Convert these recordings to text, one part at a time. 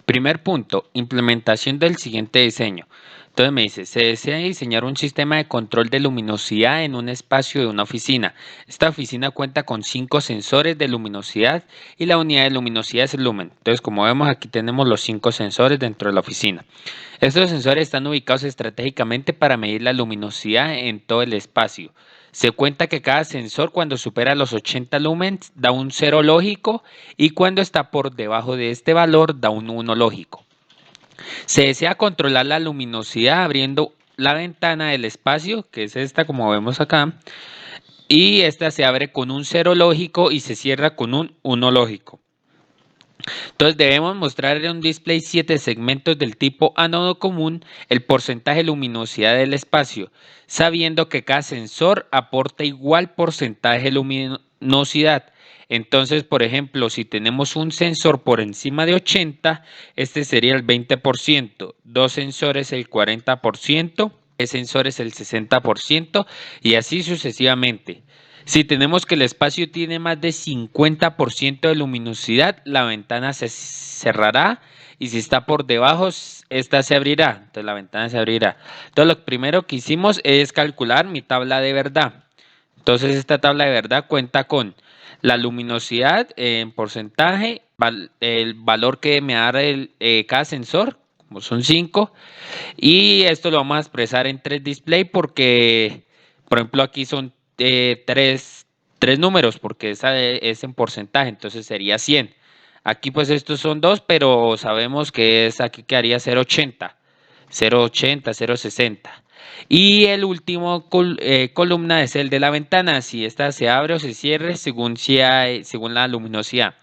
Primer punto, implementación del siguiente diseño. Entonces me dice, se desea diseñar un sistema de control de luminosidad en un espacio de una oficina. Esta oficina cuenta con 5 sensores de luminosidad y la unidad de luminosidad es el lumen. Entonces, como vemos, aquí tenemos los 5 sensores dentro de la oficina. Estos sensores están ubicados estratégicamente para medir la luminosidad en todo el espacio. Se cuenta que cada sensor cuando supera los 80 lumens da un 0 lógico y cuando está por debajo de este valor da un 1 lógico. Se desea controlar la luminosidad abriendo la ventana del espacio, que es esta como vemos acá, y esta se abre con un 0 lógico y se cierra con un 1 lógico. Entonces debemos mostrar en un display 7 segmentos del tipo ánodo común el porcentaje de luminosidad del espacio, sabiendo que cada sensor aporta igual porcentaje de luminosidad. Entonces, por ejemplo, si tenemos un sensor por encima de 80, este sería el 20%, dos sensores el 40%, tres sensores el 60% y así sucesivamente. Si tenemos que el espacio tiene más de 50% de luminosidad, la ventana se cerrará y si está por debajo, esta se abrirá. Entonces la ventana se abrirá. Entonces lo primero que hicimos es calcular mi tabla de verdad. Entonces esta tabla de verdad cuenta con la luminosidad en porcentaje, el valor que me da cada sensor, como son 5, y esto lo vamos a expresar en 3 display porque, por ejemplo, aquí son tres números porque esa es en porcentaje, entonces sería 100. Aquí pues estos son 2, pero sabemos que aquí quedaría 0.80, 0.80, 0.60. Y el último columna es el de la ventana, si esta se abre o se cierre según la luminosidad.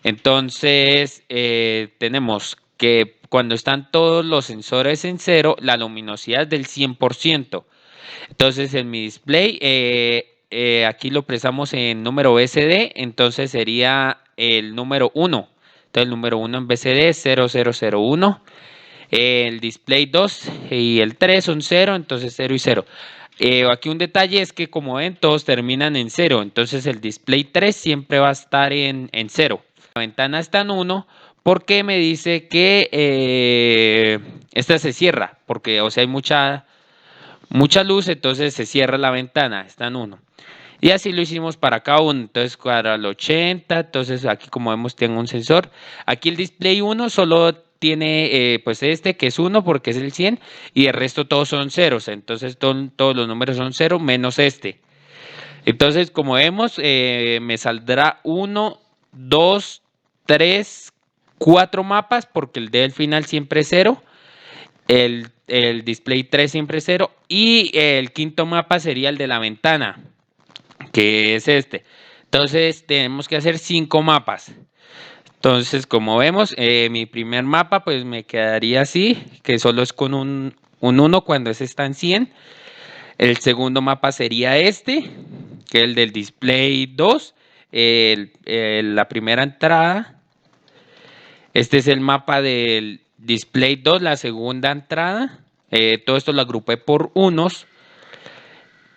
Entonces, tenemos que cuando están todos los sensores en cero, la luminosidad es del 100%. Entonces, en mi display, aquí lo expresamos en número BCD, entonces sería el número 1. Entonces, el número 1 en BCD es 0001. El display 2 y el 3 son 0, entonces 0 y 0. Aquí un detalle es que como ven todos terminan en 0, entonces el display 3 siempre va a estar en 0. La ventana está en 1 porque me dice que esta se cierra, porque o sea hay mucha luz, entonces se cierra la ventana, está en 1. Y así lo hicimos para cada uno. Entonces cuadra al 80. Entonces aquí como vemos tengo un sensor. Aquí el display 1 solo tiene pues este que es 1 porque es el 100 y el resto todos son ceros. Entonces todos los números son 0 menos este. Entonces como vemos me saldrá 1, 2, 3, 4 mapas porque el del final siempre es 0. El display 3 siempre es 0 y el quinto mapa sería el de la ventana, que es este. Entonces tenemos que hacer 5 mapas. Entonces, como vemos, mi primer mapa pues me quedaría así, que solo es con un 1 cuando ese está en 100. El segundo mapa sería este, que es el del display 2, la primera entrada. Este es el mapa del display 2, la segunda entrada. Todo esto lo agrupé por unos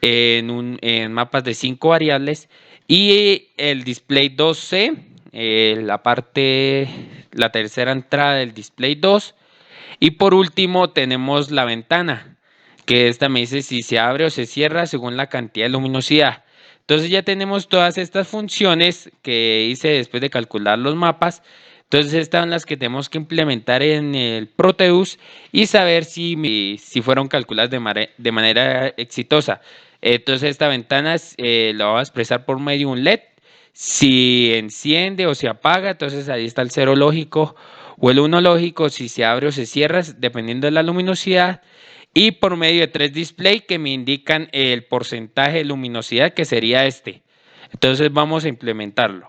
en mapas de 5 variables y el display 2C, la tercera entrada del display 2 y por último tenemos la ventana, que esta me dice si se abre o se cierra según la cantidad de luminosidad. Entonces ya tenemos todas estas funciones que hice después de calcular los mapas. Entonces estas son las que tenemos que implementar en el Proteus y saber si fueron calculadas de manera exitosa. Entonces esta ventana la voy a expresar por medio de un LED. Si enciende o se apaga, entonces ahí está el 0 lógico o el 1 lógico, si se abre o se cierra, dependiendo de la luminosidad. Y por medio de 3 displays que me indican el porcentaje de luminosidad que sería este. Entonces vamos a implementarlo.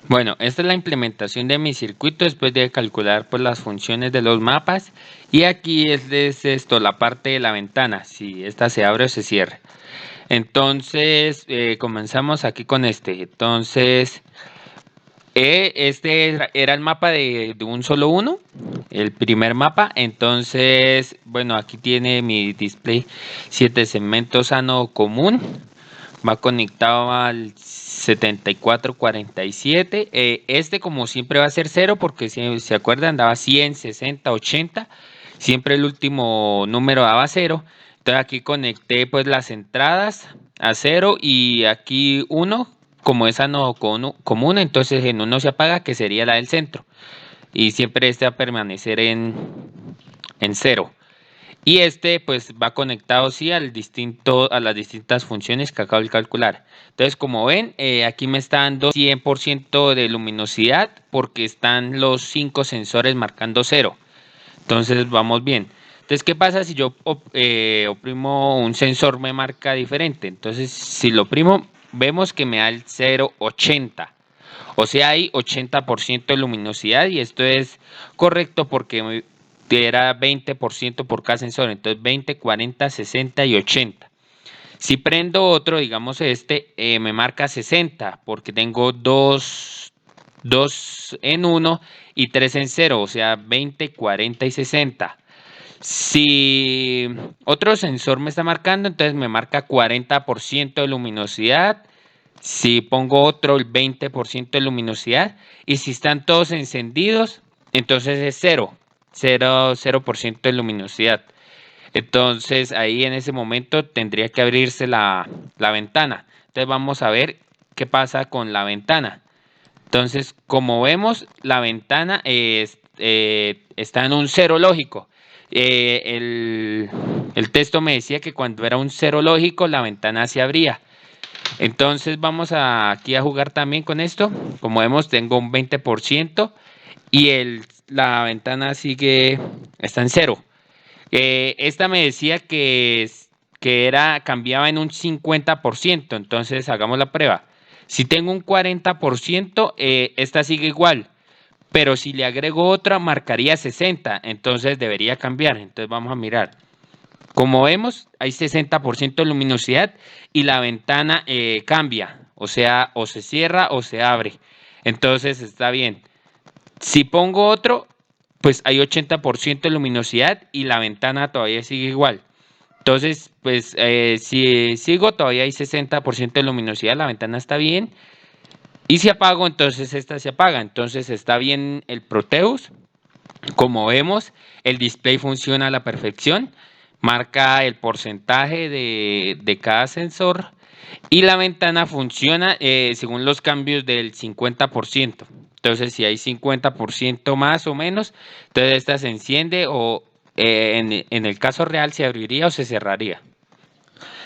Bueno, esta es la implementación de mi circuito después de calcular pues, las funciones de los mapas. Y aquí es esto, la parte de la ventana, si esta se abre o se cierra. Entonces, comenzamos aquí con este. Entonces, este era el mapa de un solo uno, el primer mapa. Entonces, bueno, aquí tiene mi display 7 segmentos ánodo común va conectado al 7447. Este como siempre va a ser 0 porque si se acuerdan daba 100, 60, 80. Siempre el último número daba 0. Entonces aquí conecté pues las entradas a 0 y aquí 1. Como esa no común, entonces en 1 se apaga, que sería la del centro. Y siempre este va a permanecer en 0. Y este pues va conectado sí a las distintas funciones que acabo de calcular. Entonces como ven, aquí me está dando 100% de luminosidad porque están los 5 sensores marcando 0. Entonces vamos bien. Entonces, ¿qué pasa si yo oprimo un sensor me marca diferente? Entonces, si lo oprimo, vemos que me da el 0,80. O sea, hay 80% de luminosidad y esto es correcto porque era 20% por cada sensor. Entonces 20, 40, 60 y 80. Si prendo otro, digamos este, me marca 60 porque tengo dos en 1 y 3 en 0, o sea 20, 40 y 60. Si otro sensor me está marcando, entonces me marca 40% de luminosidad. Si pongo otro, el 20% de luminosidad. Y si están todos encendidos, entonces es 0% de luminosidad. Entonces ahí en ese momento tendría que abrirse la ventana. Entonces vamos a ver qué pasa con la ventana. Entonces, como vemos, la ventana está en un 0 lógico. El texto me decía que cuando era un 0 lógico, la ventana se abría. Entonces vamos aquí a jugar también con esto. Como vemos, tengo un 20% y la ventana está en 0. Esta me decía que cambiaba en un 50%. Entonces hagamos la prueba. Si tengo un 40%, esta sigue igual. Pero si le agrego otra, marcaría 60. Entonces debería cambiar. Entonces vamos a mirar. Como vemos, hay 60% de luminosidad y la ventana cambia, o sea, o se cierra o se abre. Entonces está bien. Si pongo otro, pues hay 80% de luminosidad y la ventana todavía sigue igual. Entonces, pues si sigo, todavía hay 60% de luminosidad, la ventana está bien. Y si apago, entonces esta se apaga. Entonces está bien el Proteus. Como vemos, el display funciona a la perfección, marca el porcentaje de cada sensor y la ventana funciona según los cambios del 50%. Entonces, si hay 50% más o menos, entonces esta se enciende o en el caso real se abriría o se cerraría.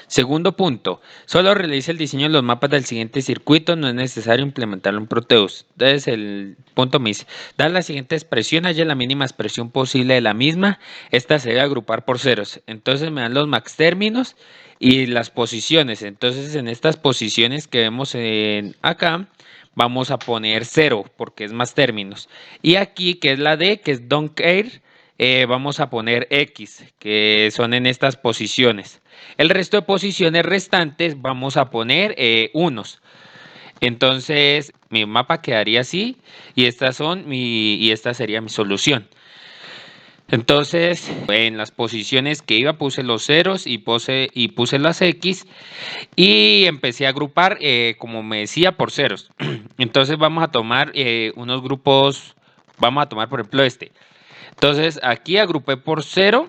Segundo punto, solo realiza el diseño de los mapas del siguiente circuito, no es necesario implementarlo en Proteus. Entonces el punto me dice, dar la siguiente expresión, haya la mínima expresión posible de la misma, esta se debe agrupar por ceros. Entonces me dan los max términos y las posiciones. Entonces en estas posiciones que vemos acá, vamos a poner 0 porque es más términos. Y aquí que es la D, que es don't care, vamos a poner X, que son en estas posiciones. El resto de posiciones restantes vamos a poner unos. Entonces mi mapa quedaría así y esta sería mi solución. Entonces en las posiciones que iba puse los ceros y puse las X y empecé a agrupar como me decía por ceros. Entonces vamos a tomar unos grupos, vamos a tomar por ejemplo este. Entonces aquí agrupé por 0,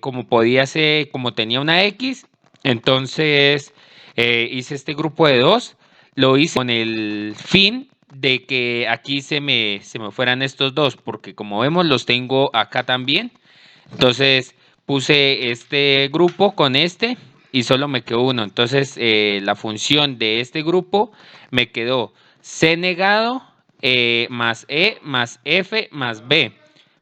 como podía ser, como tenía una X, entonces hice este grupo de 2, lo hice con el fin de que aquí se me fueran estos dos, porque como vemos los tengo acá también. Entonces puse este grupo con este y solo me quedó uno. Entonces la función de este grupo me quedó C negado más E más F más B.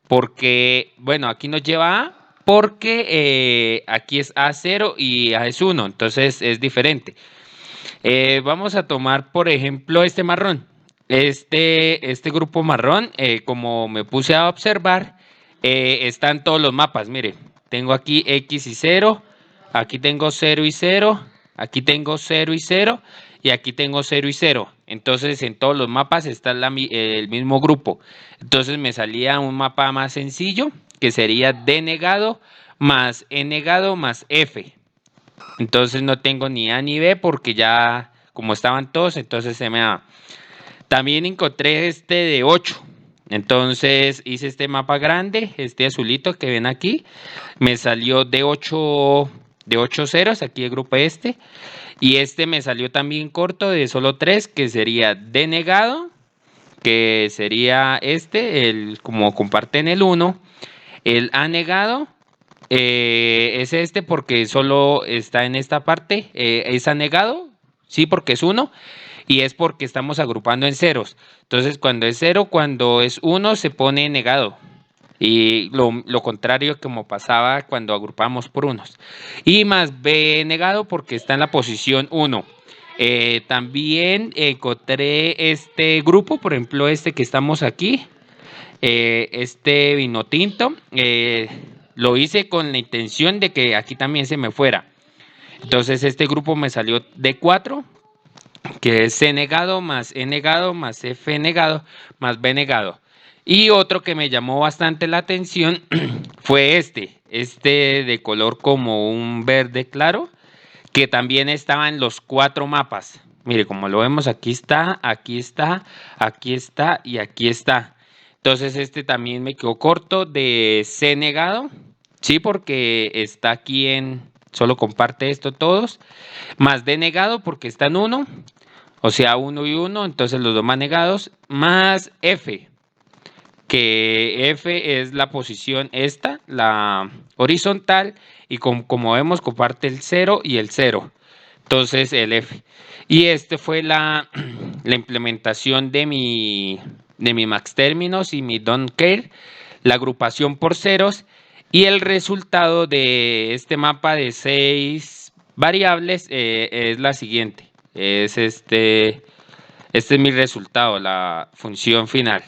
Porque, bueno, aquí nos lleva A porque aquí es A0 y A es 1, entonces es diferente. Vamos a tomar, por ejemplo, este marrón. Este grupo marrón, como me puse a observar, están todos los mapas. Mire, tengo aquí X y 0, aquí tengo 0 y 0, aquí tengo 0 y 0 y aquí tengo 0 y 0. Entonces en todos los mapas está el mismo grupo. Entonces me salía un mapa más sencillo que sería D negado más E negado más F. Entonces no tengo ni A ni B porque ya como estaban todos, entonces se me da. También encontré este de 8. Entonces hice este mapa grande, este azulito que ven aquí. Me salió de 8 ceros, aquí agrupé este. Y este me salió también corto de solo 3, que sería D negado, que sería este, el como comparten el uno. El A negado es este porque solo está en esta parte. Es anegado, sí, porque es uno. Y es porque estamos agrupando en ceros. Entonces, cuando es cero, cuando es uno, se pone negado. Y lo contrario como pasaba cuando agrupamos por unos. Y más B negado porque está en la posición uno. También encontré este grupo, por ejemplo, este que estamos aquí. Este vino tinto. Lo hice con la intención de que aquí también se me fuera. Entonces este grupo me salió de 4, que es C negado más E negado más F negado más B negado. Y otro que me llamó bastante la atención fue este de color como un verde claro, que también estaba en los 4 mapas. Mire, como lo vemos, aquí está, aquí está, aquí está y aquí está. Entonces este también me quedó corto de C negado, sí, porque está aquí solo comparte esto todos, más D negado porque está en 1, o sea, 1 y 1, entonces los dos más negados, más F, que F es la posición esta, la horizontal, y como vemos comparte el 0 y el 0. Entonces el F. Y este fue la implementación de mi max términos y mi don't care, la agrupación por ceros y el resultado de este mapa de 6 variables es la siguiente. Este es mi resultado, la función final.